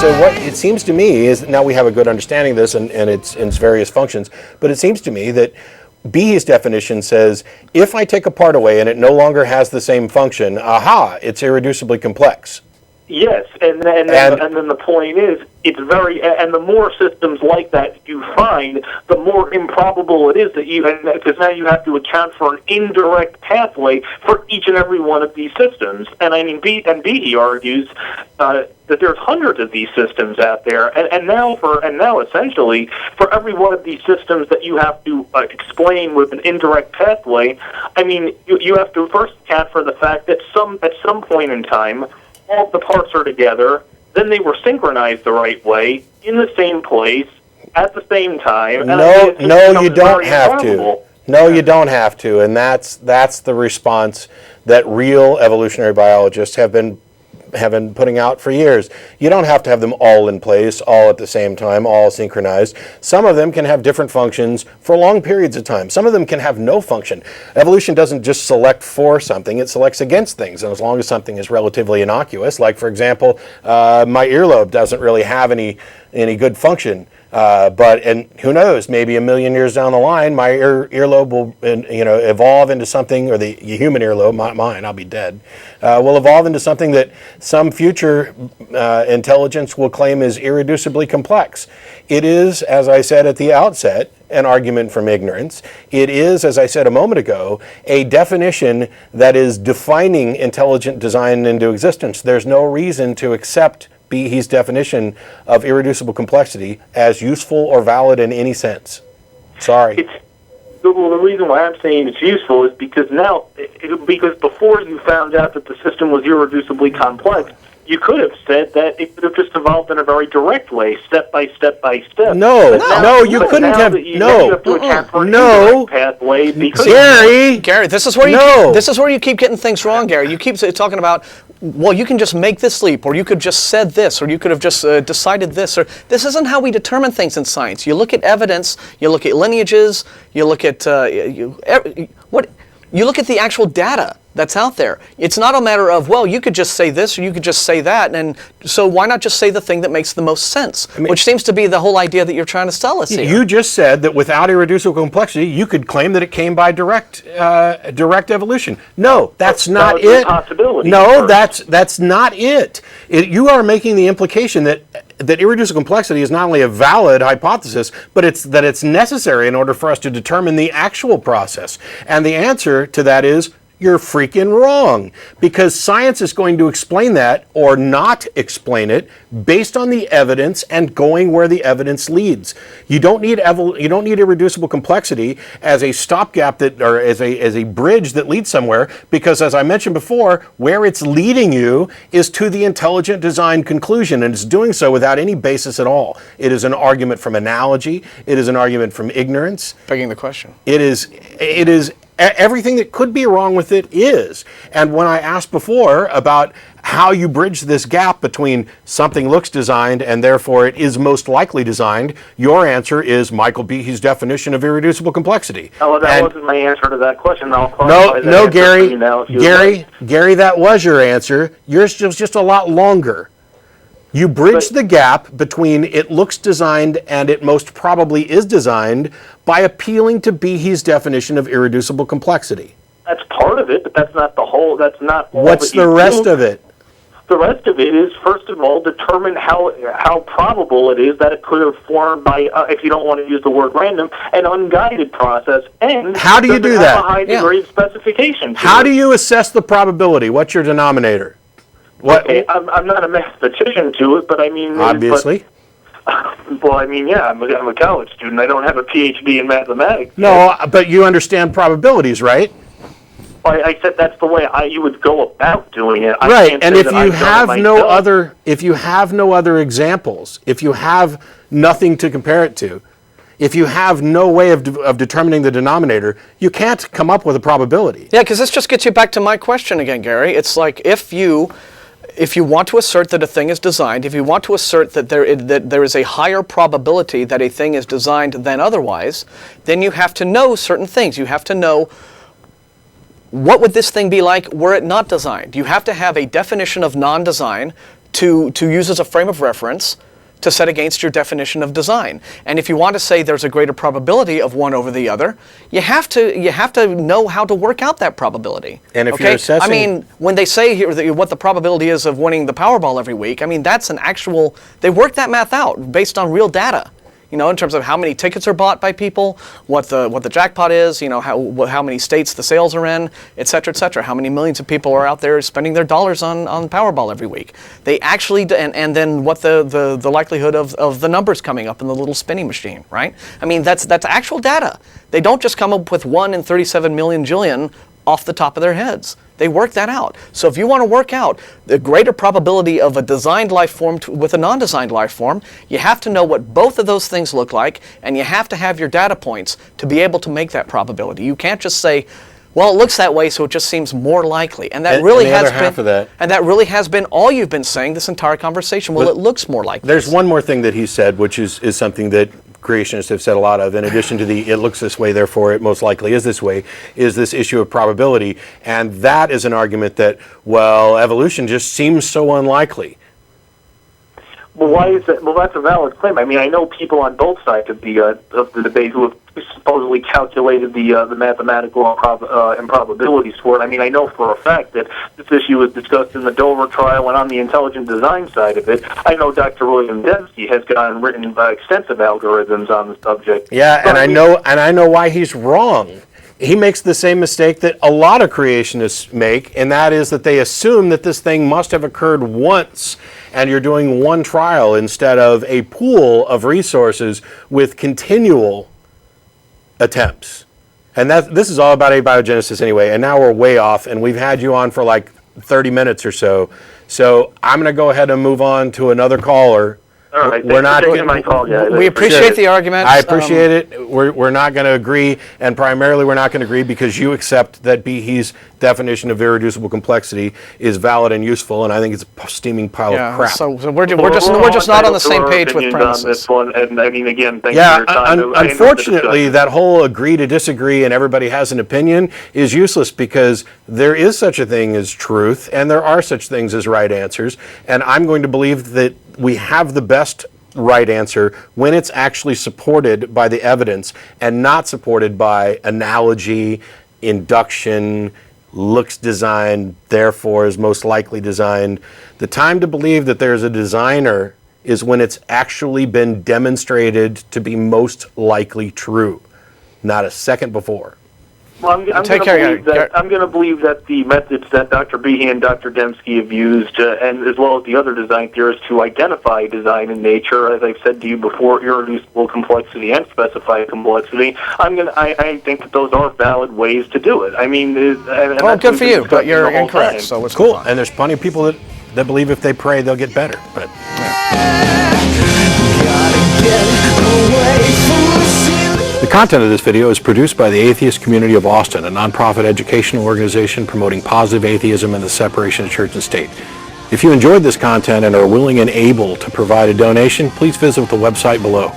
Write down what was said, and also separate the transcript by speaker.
Speaker 1: so what it seems to me is that now we have a good understanding of this and its various functions, but it seems to me that Behe's definition says, if I take a part away and it no longer has the same function, aha, it's irreducibly complex.
Speaker 2: Yes, and then the point is, it's and the more systems like that you find, the more improbable it is that because now you have to account for an indirect pathway for each and every one of these systems. And I mean, Behe argues that there's hundreds of these systems out there, and now essentially for every one of these systems that you have to explain with an indirect pathway, I mean, you have to first account for the fact that at some point in time, all the parts are together, then they were synchronized the right way, in the same place, at the same time. And
Speaker 1: No, you don't have to. No, you don't have to, and that's the response that real evolutionary biologists have been putting out for years. You don't have to have them all in place, all at the same time, all synchronized. Some of them can have different functions for long periods of time. Some of them can have no function. Evolution doesn't just select for something, it selects against things. And as long as something is relatively innocuous, like for example, my earlobe doesn't really have any good function. And who knows, maybe a million years down the line, my earlobe will evolve into something, or the human earlobe, not mine, I'll be dead, will evolve into something that some future intelligence will claim is irreducibly complex. It is, as I said at the outset, an argument from ignorance. It is, as I said a moment ago, a definition that is defining intelligent design into existence. There's no reason to accept Behe's definition of irreducible complexity as useful or valid in any sense. Sorry.
Speaker 2: The reason why I'm saying it's useful is because because before you found out that the system was irreducibly complex, you could have said that it could have just evolved in a very direct way, step by step by step.
Speaker 1: No, you couldn't have.
Speaker 2: You have to account for an pathway because
Speaker 3: Gary, this is where you keep getting things wrong, Gary. You keep talking about, well, you can just make this leap, or you could just said this, or you could have just decided this, or this isn't how we determine things in science. You look at evidence, you look at lineages, you look at you look at the actual data that's out there. It's not a matter of, well, you could just say this or you could just say that, and so why not just say the thing that makes the most sense? Which seems to be the whole idea that you're trying to sell us here.
Speaker 1: You just said that without irreducible complexity, you could claim that it came by direct evolution. No, that's not it. No, that's not it. You are making the implication that irreducible complexity is not only a valid hypothesis, but that it's necessary in order for us to determine the actual process. And the answer to that is, you're freaking wrong, because science is going to explain that or not explain it based on the evidence and going where the evidence leads. You don't need irreducible complexity as a stopgap or as a bridge that leads somewhere, because as I mentioned before, where it's leading you is to the intelligent design conclusion, and it's doing so without any basis at all. It is an argument from analogy. It is an argument from ignorance.
Speaker 3: Begging the question.
Speaker 1: It is everything that could be wrong with it is. And when I asked before about how you bridge this gap between something looks designed and therefore it is most likely designed, your answer is Michael Behe's definition of irreducible complexity.
Speaker 2: Oh, well, that wasn't my answer to that question.
Speaker 1: No, Gary, that was your answer. Yours was just a lot longer. You bridge the gap between it looks designed and it most probably is designed by appealing to Behe's definition of irreducible complexity.
Speaker 2: That's part of it, but that's not the whole. That's not all.
Speaker 1: What's the rest of it?
Speaker 2: The rest of it is, first of all, determine how probable it is that it could have formed by, if you don't want to use the word random, an unguided process. And
Speaker 1: how do you do that?
Speaker 2: A high degree of specification.
Speaker 1: How do you assess the probability? What's your denominator?
Speaker 2: Okay, I'm not a mathematician to it, but I mean...
Speaker 1: Obviously.
Speaker 2: Well, I mean, yeah, I'm a college student. I don't have a PhD in mathematics.
Speaker 1: No, but you understand probabilities, right?
Speaker 2: I said that's the way you would go about doing it.
Speaker 1: Right, and if you have no other examples, if you have nothing to compare it to, if you have no way of determining the denominator, you can't come up with a probability.
Speaker 3: Yeah, because this just gets you back to my question again, Gary. It's like if you want to assert that a thing is designed, if you want to assert that there is a higher probability that a thing is designed than otherwise, then you have to know certain things. You have to know, what would this thing be like were it not designed? You have to have a definition of non-design to use as a frame of reference to set against your definition of design. And if you want to say there's a greater probability of one over the other, you have to know how to work out that probability.
Speaker 1: And if you're assessing,
Speaker 3: I mean, when they say here what the probability is of winning the Powerball every week, I mean that's an actual. They work that math out based on real data. You know, in terms of how many tickets are bought by people, what the jackpot is, you know, how many states the sales are in, et cetera, how many millions of people are out there spending their dollars on Powerball every week. They actually, and then what the likelihood of the numbers coming up in the little spinning machine, right? I mean, that's actual data. They don't just come up with 1 in 37 million jillion off the top of their heads. They work that out. So if you want to work out the greater probability of a designed life form with a non-designed life form, you have to know what both of those things look like, and you have to have your data points to be able to make that probability. You can't just say, well, it looks that way, so it just seems more likely. And that really has been, and that really has been all you've been saying this entire conversation. Well, it looks more like
Speaker 1: there's one more thing that he said, which is something that creationists have said a lot of, in addition to the it looks this way, therefore it most likely is this way, is this issue of probability. And that is an argument that, well, evolution just seems so unlikely.
Speaker 2: Well, why is that? Well, that's a valid claim. I mean, I know people on both sides of the debate who have supposedly calculated the mathematical improbabilities for it. I mean, I know for a fact that this issue was discussed in the Dover trial and on the intelligent design side of it. I know Dr. William Dembski has written extensive algorithms on the subject.
Speaker 1: Yeah, and I know why he's wrong. He makes the same mistake that a lot of creationists make, and that is that they assume that this thing must have occurred once, and you're doing one trial instead of a pool of resources with continual attempts. And this is all about abiogenesis anyway, and now we're way off, and we've had you on for like 30 minutes or so. So I'm going to go ahead and move on to another caller.
Speaker 2: All right, we're not taking my call yet.
Speaker 3: We appreciate the argument.
Speaker 1: I appreciate it. We're not going to agree, and primarily we're not going to agree because you accept that Behe's definition of irreducible complexity is valid and useful, and I think it's a steaming pile of crap.
Speaker 3: So we're just not on the same page with premises.
Speaker 2: On this one, and I mean, again, thank you for your time.
Speaker 1: Unfortunately, that whole agree to disagree and everybody has an opinion is useless because there is such a thing as truth, and there are such things as right answers, and I'm going to believe that we have the best right answer when it's actually supported by the evidence and not supported by analogy, induction, looks designed, therefore is most likely designed. The time to believe that there's a designer is when it's actually been demonstrated to be most likely true, not a second before.
Speaker 2: Well, I'm going to believe that the methods that Dr. Behe and Dr. Dembski have used, and as well as the other design theorists who identify design in nature, as I've said to you before, irreducible complexity and specified complexity, I think that those are valid ways to do it. I mean,
Speaker 3: well, good for you, but you're incorrect. So it's
Speaker 1: cool. And there's plenty of people that believe if they pray they'll get better. But the content of this video is produced by the Atheist Community of Austin, a nonprofit educational organization promoting positive atheism and the separation of church and state. If you enjoyed this content and are willing and able to provide a donation, please visit the website below.